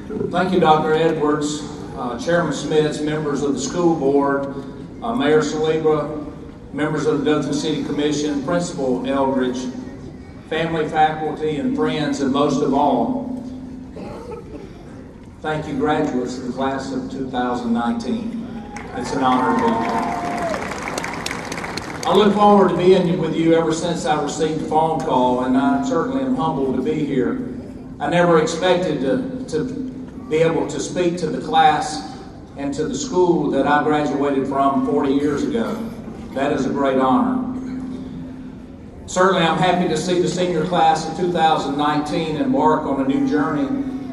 Thank you, Dr. Edwards, Chairman Smith, members of the school board, Mayor Saliba, members of the Dothan City Commission, Principal Eldridge, family, faculty, and friends, and most of all, thank you, graduates of the class of 2019. It's an honor to be here. I look forward to being with you ever since I received a phone call, and I certainly am humbled to be here. I never expected to be able to speak to the class and to the school that I graduated from 40 years ago. That is a great honor. Certainly I'm happy to see the senior class of 2019 embark on a new journey,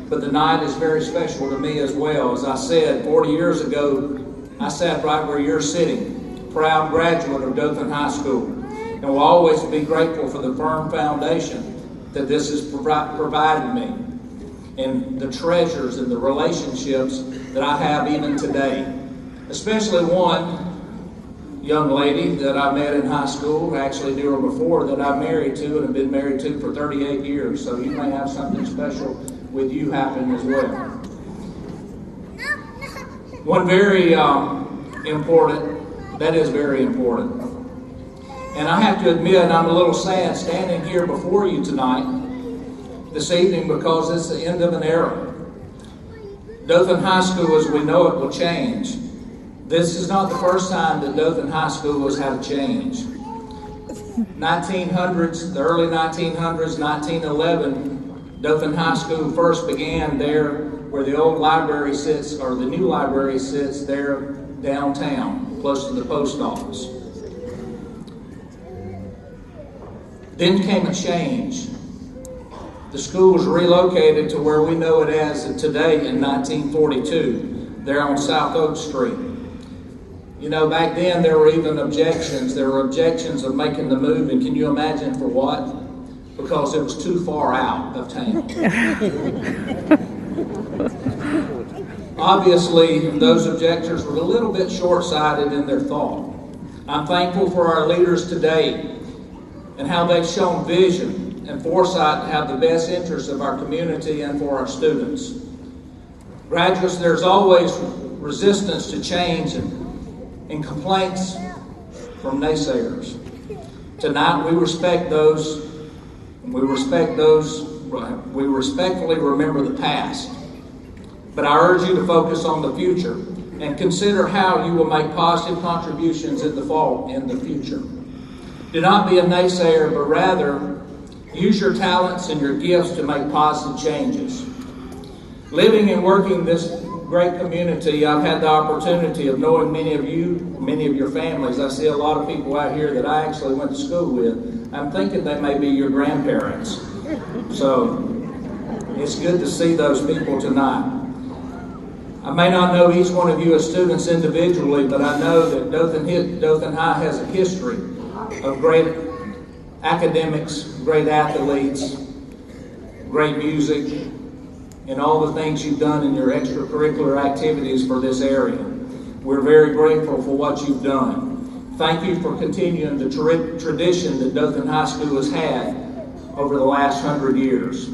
but the night is very special to me as well. As I said, 40 years ago, I sat right where you're sitting, proud graduate of Dothan High School, and will always be grateful for the firm foundation that this has provided me, and the treasures and the relationships that I have even today. Especially one young lady that I met in high school, actually knew her before, that I'm married to and have been married to for 38 years. So you may have something special with you happen as well. One very important, that is very important. And I have to admit, I'm a little sad standing here before you tonight, this evening, because it's the end of an era. Dothan High School, as we know it, will change. This is not the first time that Dothan High School has had a change. 1900s, the early 1900s, 1911, Dothan High School first began there where the old library sits, or the new library sits there downtown, close to the post office. Then came a change. The school was relocated to where we know it as today in 1942, there on South Oak Street. You know, back then there were even objections. There were objections of making the move, and can you imagine for what? Because it was too far out of town. Obviously, those objectors were a little bit short-sighted in their thought. I'm thankful for our leaders today and how they've shown vision and foresight to have the best interests of our community and for our students. Graduates, there's always resistance to change and complaints from naysayers. Tonight, we respectfully remember the past. But I urge you to focus on the future and consider how you will make positive contributions in the future. Do not be a naysayer, but rather use your talents and your gifts to make positive changes. Living and working this great community, I've had the opportunity of knowing many of you, many of your families. I see a lot of people out here that I actually went to school with. I'm thinking they may be your grandparents. So it's good to see those people tonight. I may not know each one of you as students individually, but I know that Dothan High has a history of great academics, great athletes, great music, and all the things you've done in your extracurricular activities for this area. We're very grateful for what you've done. Thank you for continuing the tradition that Dothan High School has had over the last 100 years.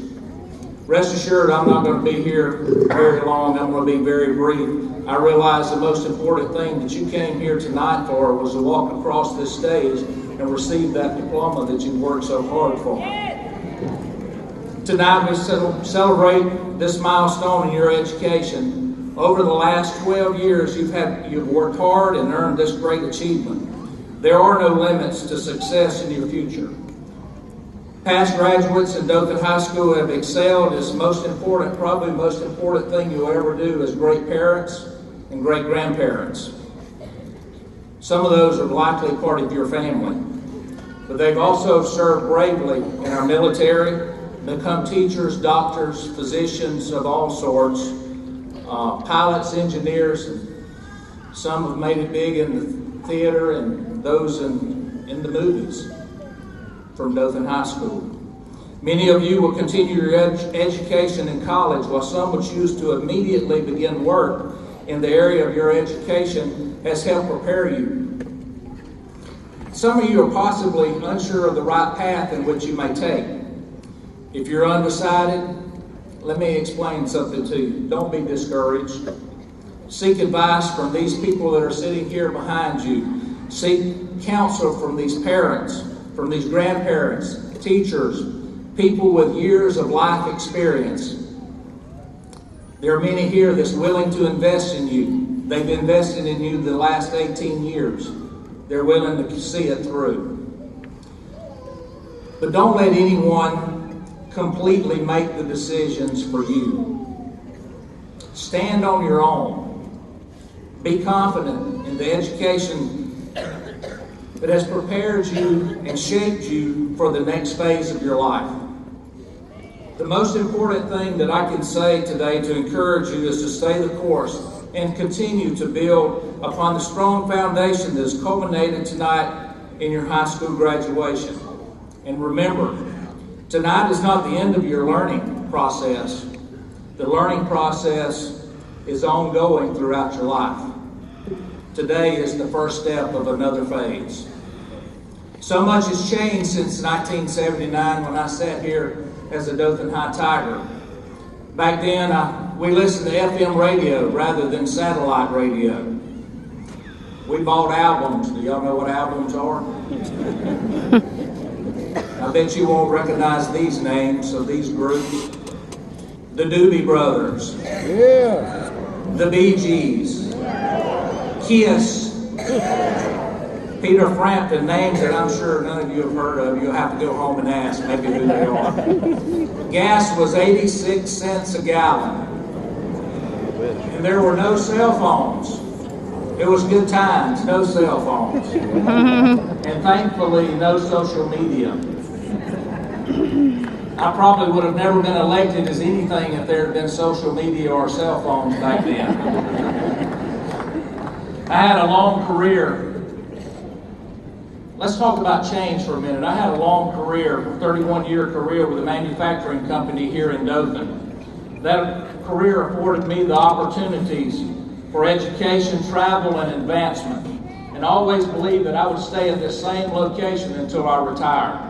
Rest assured, I'm not going to be here very long. I'm going to be very brief. I realize the most important thing that you came here tonight for was to walk across this stage and receive that diploma that you've worked so hard for. Tonight we celebrate this milestone in your education. Over the last 12 years, you've worked hard and earned this great achievement. There are no limits to success in your future. Past graduates in Dothan High School have excelled as probably the most important thing you'll ever do as great parents and great grandparents. Some of those are likely part of your family, but they've also served bravely in our military, become teachers, doctors, physicians of all sorts, pilots, engineers, and some have made it big in the theater and those in the movies from Dothan High School. Many of you will continue your education in college, while some will choose to immediately begin work in the area of your education has helped prepare you. Some of you are possibly unsure of the right path in which you may take. If you're undecided, let me explain something to you. Don't be discouraged. Seek advice from these people that are sitting here behind you. Seek counsel from these parents, from these grandparents, teachers, people with years of life experience. There are many here that's willing to invest in you. They've invested in you the last 18 years. They're willing to see it through. But don't let anyone completely make the decisions for you. Stand on your own. Be confident in the education that has prepared you and shaped you for the next phase of your life. The most important thing that I can say today to encourage you is to stay the course and continue to build upon the strong foundation that has culminated tonight in your high school graduation. And remember, tonight is not the end of your learning process. The learning process is ongoing throughout your life. Today is the first step of another phase. So much has changed since 1979 when I sat here as a Dothan High Tiger. Back then, we listened to FM radio rather than satellite radio. We bought albums. Do y'all know what albums are? I bet you won't recognize these names of these groups. The Doobie Brothers. Yeah. The Bee Gees. Kiss. Peter Frampton, names that I'm sure none of you have heard of. You'll have to go home and ask maybe who they are. Gas was 86 cents a gallon. And there were no cell phones. It was good times, no cell phones. And thankfully, no social media. I probably would have never been elected as anything if there had been social media or cell phones back then. I had a long career. Let's talk about change for a minute. I had a long career, 31-year career with a manufacturing company here in Dothan. That career afforded me the opportunities for education, travel, and advancement. And I always believed that I would stay at this same location until I retired.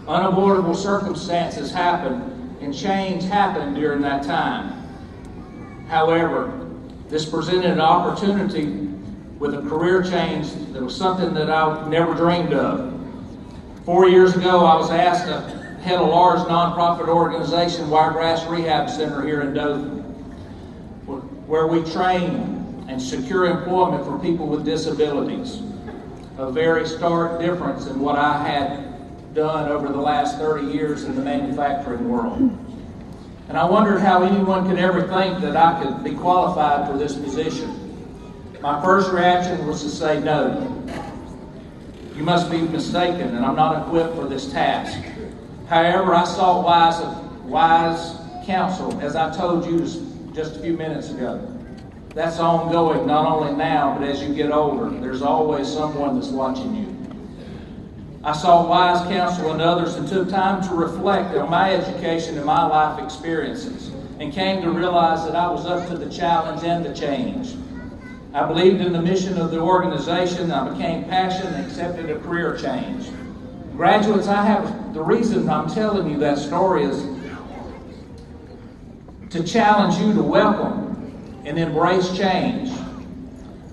Unavoidable circumstances happened, and change happened during that time. However, this presented an opportunity with a career change that was something that I never dreamed of. 4 years ago, I was asked to head a large nonprofit organization, Wiregrass Rehab Center here in Dothan, where we train and secure employment for people with disabilities. A very stark difference in what I had done over the last 30 years in the manufacturing world. And I wondered how anyone could ever think that I could be qualified for this position. My first reaction was to say no. You must be mistaken, and I'm not equipped for this task. However, I sought wise counsel, as I told you just a few minutes ago. That's ongoing, not only now, but as you get older. There's always someone that's watching you. I sought wise counsel in others and took time to reflect on my education and my life experiences, and came to realize that I was up to the challenge and the change. I believed in the mission of the organization. I became passionate and accepted a career change. Graduates, the reason I'm telling you that story is to challenge you to welcome and embrace change.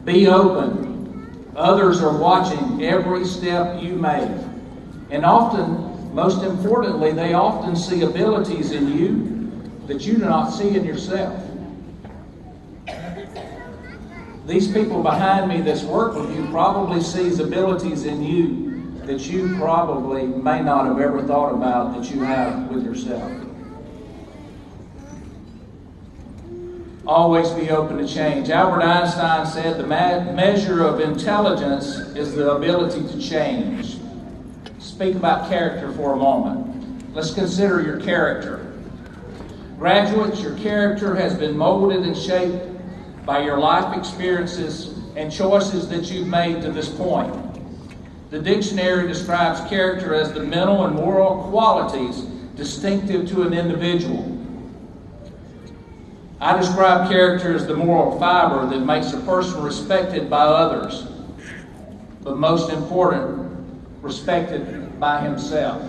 Be open. Others are watching every step you make. And often, most importantly, they often see abilities in you that you do not see in yourself. These people behind me that's worked with you probably sees abilities in you that you probably may not have ever thought about that you have with yourself. Always be open to change. Albert Einstein said the measure of intelligence is the ability to change. Speak about character for a moment. Let's consider your character. Graduates, your character has been molded and shaped by your life experiences and choices that you've made to this point. The dictionary describes character as the mental and moral qualities distinctive to an individual. I describe character as the moral fiber that makes a person respected by others, but most important, respected by himself.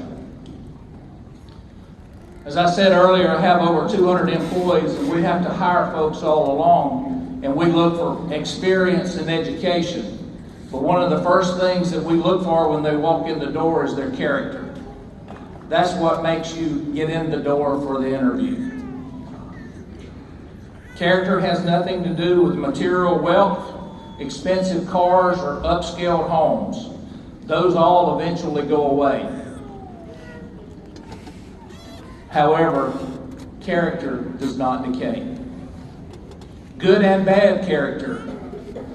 As I said earlier, I have over 200 employees, and we have to hire folks all along, and we look for experience and education. But one of the first things that we look for when they walk in the door is their character. That's what makes you get in the door for the interview. Character has nothing to do with material wealth, expensive cars, or upscale homes. Those all eventually go away. However, character does not decay. Good and bad character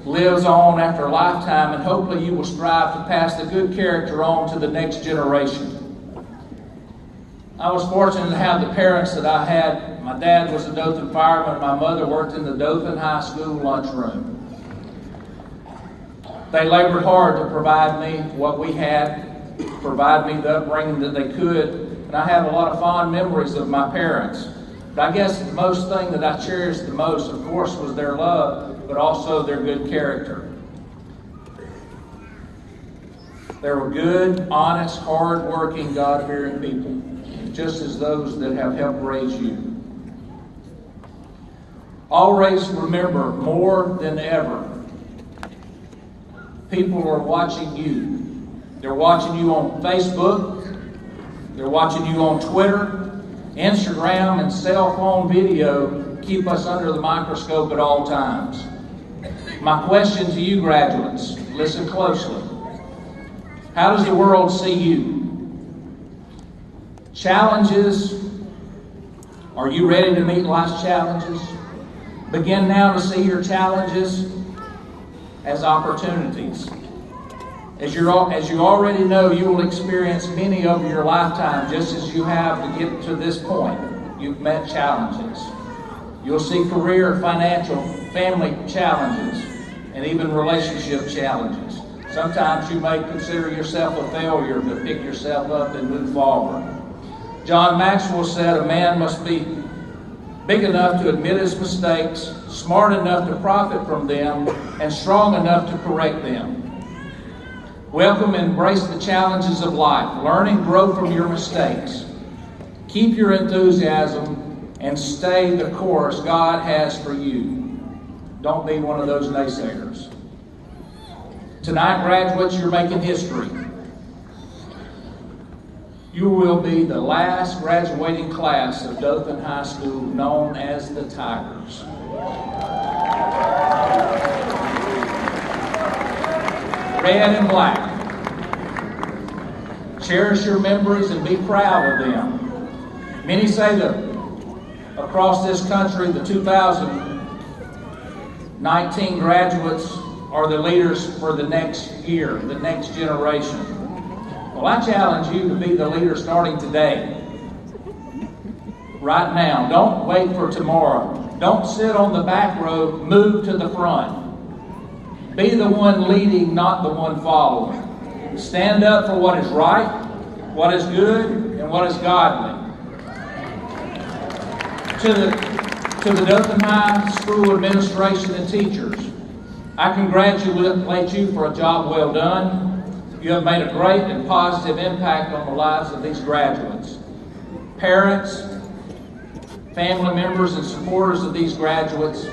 lives on after a lifetime, and hopefully you will strive to pass the good character on to the next generation. I was fortunate to have the parents that I had. My dad was a Dothan fireman. My mother worked in the Dothan High School lunchroom. They labored hard to provide me what we had, provide me the upbringing that they could, and I have a lot of fond memories of my parents. But I guess the most thing that I cherished the most, of course, was their love, but also their good character. They were good, honest, hard-working, God-fearing people, just as those that have helped raise you. Always remember, more than ever, people are watching you. They're watching you on Facebook. They're watching you on Twitter. Instagram and cell phone video keep us under the microscope at all times. My question to you graduates, listen closely. How does the world see you? Challenges. Are you ready to meet life's challenges? Begin now to see your challenges as opportunities. As you already know, you will experience many over your lifetime, just as you have to get to this point. You've met challenges. You'll see career, financial, family challenges, and even relationship challenges. Sometimes you may consider yourself a failure, but pick yourself up and move forward. John Maxwell said a man must be big enough to admit his mistakes, smart enough to profit from them, and strong enough to correct them. Welcome and embrace the challenges of life. Learn and grow from your mistakes. Keep your enthusiasm and stay the course God has for you. Don't be one of those naysayers. Tonight, graduates, you're making history. You will be the last graduating class of Dothan High School, known as the Tigers. Red and black. Cherish your memories and be proud of them. Many say that across this country, the 2019 graduates are the leaders for the next year, the next generation. Well, I challenge you to be the leader starting today. Right now. Don't wait for tomorrow. Don't sit on the back row. Move to the front. Be the one leading, not the one following. Stand up for what is right, what is good, and what is godly. To the Dothan High School administration and teachers, I congratulate you for a job well done. You have made a great and positive impact on the lives of these graduates. Parents, family members, and supporters of these graduates,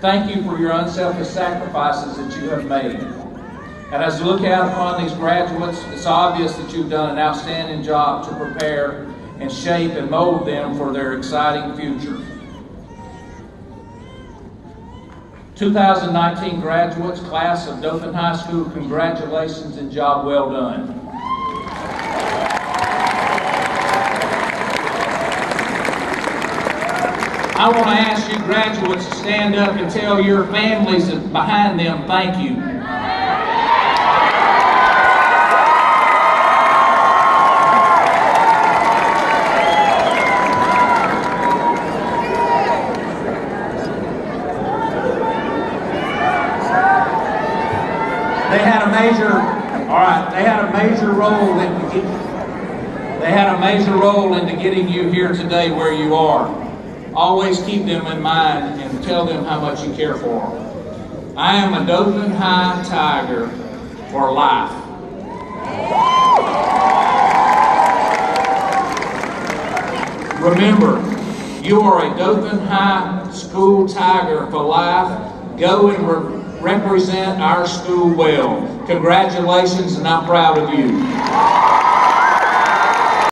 thank you for your unselfish sacrifices that you have made. And as you look out upon these graduates, it's obvious that you've done an outstanding job to prepare and shape and mold them for their exciting future. 2019 graduates, class of Dothan High School, congratulations and job well done. I want to ask you graduates to stand up and tell your families behind them thank you. They had a major role in getting you here today where you are. Always keep them in mind and tell them how much you care for them. I am a Dothan High Tiger for life. Remember, you are a Dothan High School Tiger for life. Go and represent our school well. Congratulations, and I'm proud of you.